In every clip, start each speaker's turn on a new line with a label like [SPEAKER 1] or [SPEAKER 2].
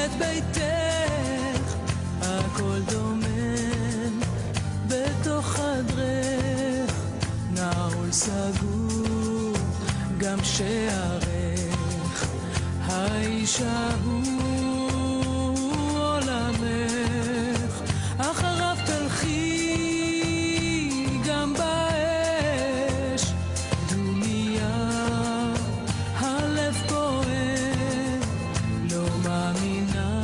[SPEAKER 1] את ביתך, הכל דומם בתוך חדרך, נעול סגור גם שערך, האישה הוא עולמך, אחריו תלכי גם באש, דומיה הלב פועם, לא מאמינה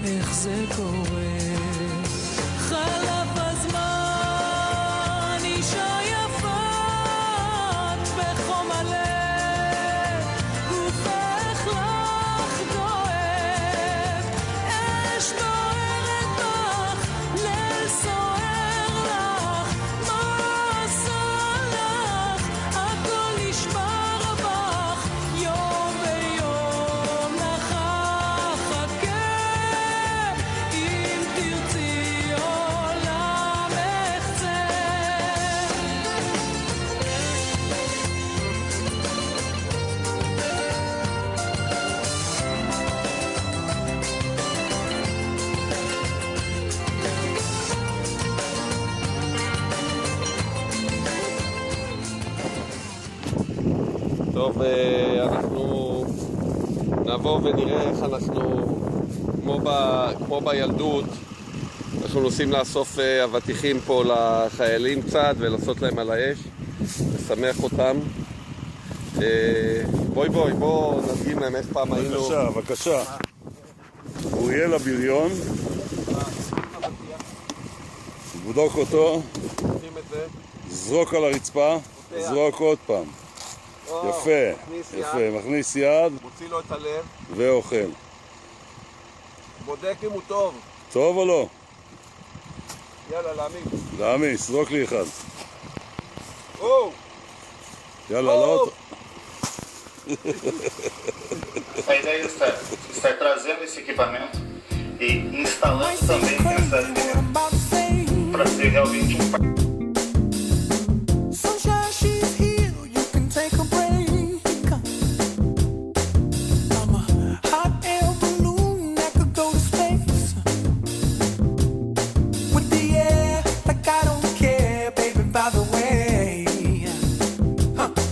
[SPEAKER 1] איך זה קורה, חלף הזמן, אישה יפה בחום הלב, גופך לך דואב, אש בוערת בך, ליל סוער לך, מה עשה לך, הכל נשבר בך, יום ויום לך חכה, אם תרצי עולמך צא.
[SPEAKER 2] טוב, אנחנו נבוא ונראה איך אנחנו, כמו בילדות, אנחנו נוסעים לאסוף אבטיחים פה לחיילים קצת ולעשות להם על האש, לשמח אותם. בוא נדגים להם איך פעם היינו.
[SPEAKER 3] בבקשה. אוריאל הבריון. בודוק אותו, זרוק על הרצפה, זרוק עוד פעם. יפה, מכניס יד,
[SPEAKER 2] מוציא לו את הלב
[SPEAKER 3] ואוכל.
[SPEAKER 2] בודק אם הוא טוב.
[SPEAKER 3] טוב או לא?
[SPEAKER 2] יאללה,
[SPEAKER 3] להעמיס, זרוק לי אחד. יאללה, לא...
[SPEAKER 4] A ideia está trazendo esse equipamento e instalando também essa para ser realmente
[SPEAKER 1] Sunshine, she's here, you can take a break. I'm a hot air balloon that could go to space. With the air, like I don't care, baby, by the way.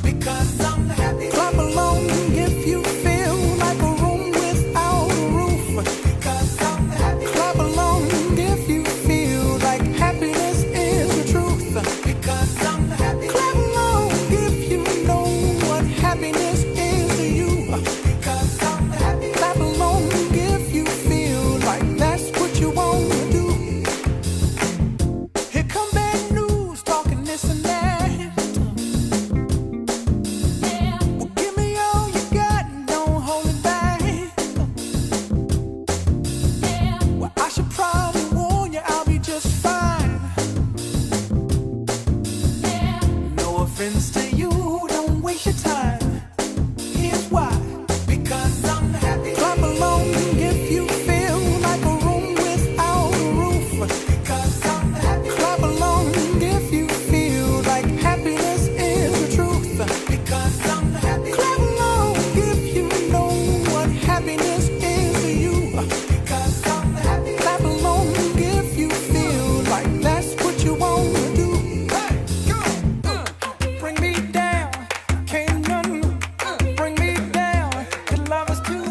[SPEAKER 1] Because I'm happy. Clap along if you feel like a room without a roof. Because I'm happy. Clap along if you feel like happiness is the truth. Because I'm happy. Clap along if you know what happiness is to you. Because I'm happy. Clap along if you feel like that's what you want to do. Here come bad news, talking this and that. Well, give me all you got and don't hold it back. Well, I should probably warn you, I'll be just fine. No offense to you, don't waste your time. Here's why. Because I'm happy. Clap along if you feel like a room without a roof. Because I'm happy. Clap along if you feel like happiness is the truth. Because I'm happy. Clap along if you know what happiness is to you. Because I'm happy. Clap along if you feel like that's what you want to do. Hey, go! Bring me down, can't none bring me down. Your love is too.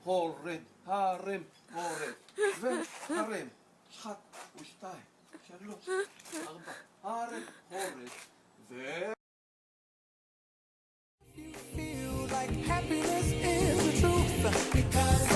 [SPEAKER 2] הורם, הרם, הורם, והרם, 1 ו2, 3, 4, הרם, הורם,
[SPEAKER 1] Feel like happiness is the truth. Because